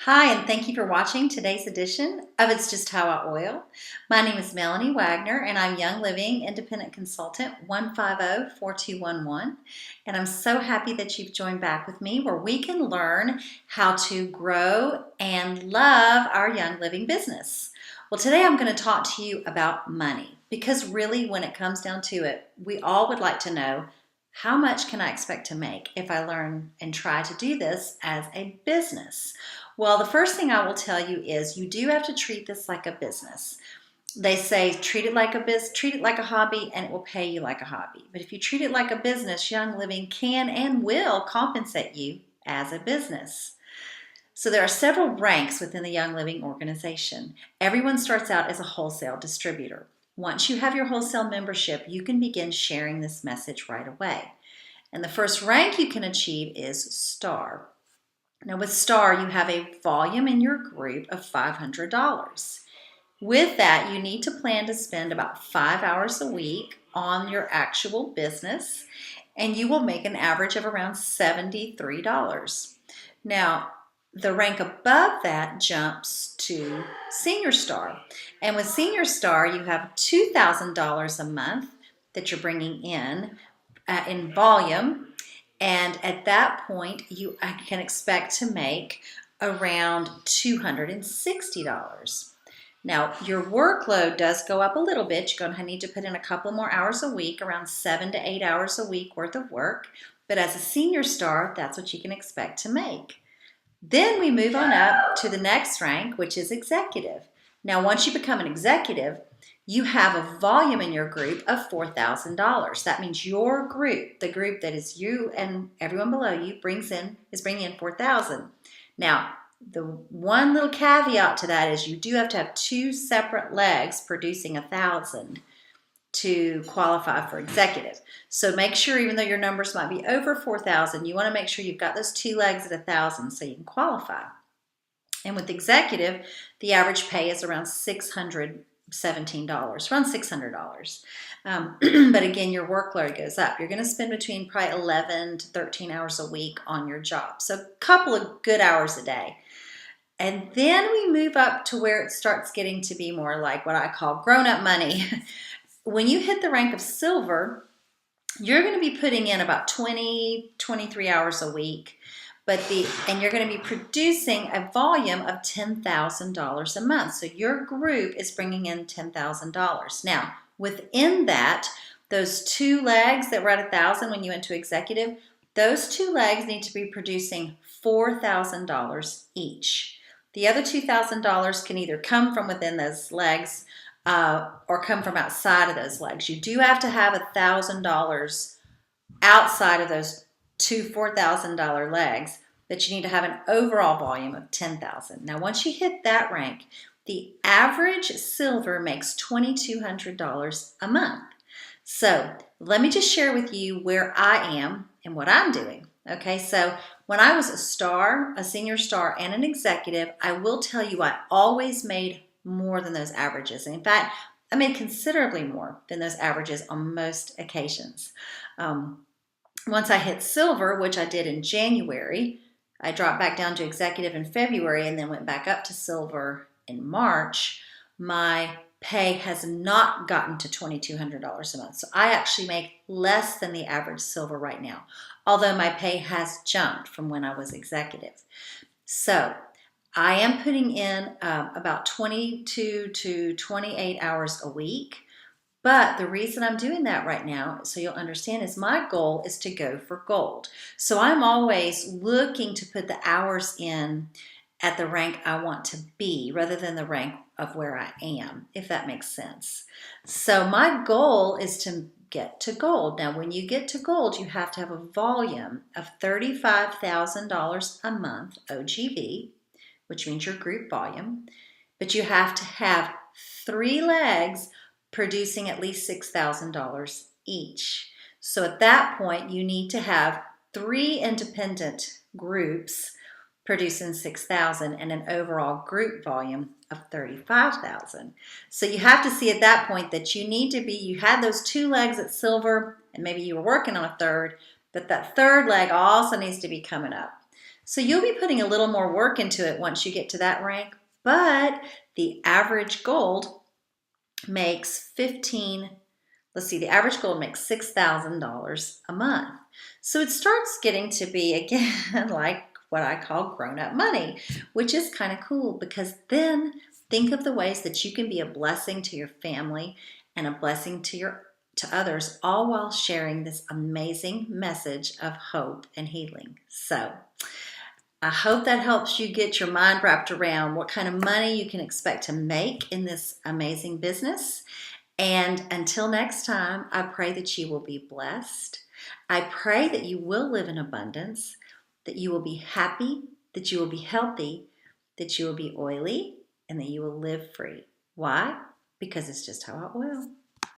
Hi, and thank you for watching today's edition of It's Just How I Oil. My name is Melanie Wagner, and I'm Young Living Independent Consultant 150-4211. And I'm so happy that you've joined back with me where we can learn how to grow and love our Young Living business. Well, today I'm going to talk to you about money because really when it comes down to it, we all would like to know how much can I expect to make if I learn and try to do this as a business? Well, the first thing I will tell you is you do have to treat this like a business. They say treat it like a hobby, and it will pay you like a hobby. But if you treat it like a business, Young Living can and will compensate you as a business. So there are several ranks within the Young Living organization. Everyone starts out as a wholesale distributor. Once you have your wholesale membership, you can begin sharing this message right away. And the first rank you can achieve is Star. Now with Star, you have a volume in your group of $500. With that, you need to plan to spend about 5 hours a week on your actual business, and you will make an average of around $73. Now, the rank above that jumps to Senior Star. And with Senior Star, you have $2,000 a month that you're bringing in volume. And at that point, you can expect to make around $260. Now, your workload does go up a little bit. You're going to need to put in a couple more hours a week, around 7 to 8 hours a week worth of work. But as a Senior Star, that's what you can expect to make. Then we move on up to the next rank, which is Executive. Now, once you become an executive, you have a volume in your group of $4,000. That means your group, the group that is you and everyone below you, is bringing in $4,000. Now, the one little caveat to that is you do have to have two separate legs producing $1,000 to qualify for executive. So make sure, even though your numbers might be over 4,000, you want to make sure you've got those two legs at 1,000 so you can qualify. And with executive, the average pay is around $617, around $600. But again, your workload goes up. You're going to spend between probably 11 to 13 hours a week on your job. So a couple of good hours a day. And then we move up to where it starts getting to be more like what I call grown-up money. When you hit the rank of Silver, you're going to be putting in about 23 hours a week, and you're going to be producing a volume of $10,000 a month. So your group is bringing in $10,000. Now, within that, those two legs that were at 1,000 when you went to executive, those two legs need to be producing $4,000 each. The other $2,000 can either come from within those legs or come from outside of those legs. You do have to have $1,000 outside of those two $4,000 legs, but you need to have an overall volume of $10,000. Now, once you hit that rank, the average Silver makes $2,200 a month. So let me just share with you where I am and what I'm doing. Okay, so when I was a Star, a Senior Star, and an executive, I will tell you I always made more than those averages. And in fact, I made considerably more than those averages on most occasions. Once I hit Silver, which I did in January, I dropped back down to executive in February and then went back up to Silver in March. My pay has not gotten to $2,200 a month. So I actually make less than the average Silver right now, although my pay has jumped from when I was executive. So I am putting in about 22 to 28 hours a week. But the reason I'm doing that right now, so you'll understand, is my goal is to go for gold. So I'm always looking to put the hours in at the rank I want to be rather than the rank of where I am, if that makes sense. So my goal is to get to gold. Now, when you get to gold, you have to have a volume of $35,000 a month OGV, which means your group volume, but you have to have 3 legs producing at least $6,000 each. So at that point, you need to have 3 independent groups producing $6,000 and an overall group volume of $35,000. So you have to see at that point that you had those 2 legs at Silver, and maybe you were working on a third, but that third leg also needs to be coming up. So you'll be putting a little more work into it once you get to that rank, but the average gold makes the average gold makes $6,000 a month. So it starts getting to be, again, like what I call grown-up money, which is kind of cool because then think of the ways that you can be a blessing to your family and a blessing to others, all while sharing this amazing message of hope and healing. So I hope that helps you get your mind wrapped around what kind of money you can expect to make in this amazing business. And until next time, I pray that you will be blessed. I pray that you will live in abundance, that you will be happy, that you will be healthy, that you will be oily, and that you will live free. Why? Because it's just how it will.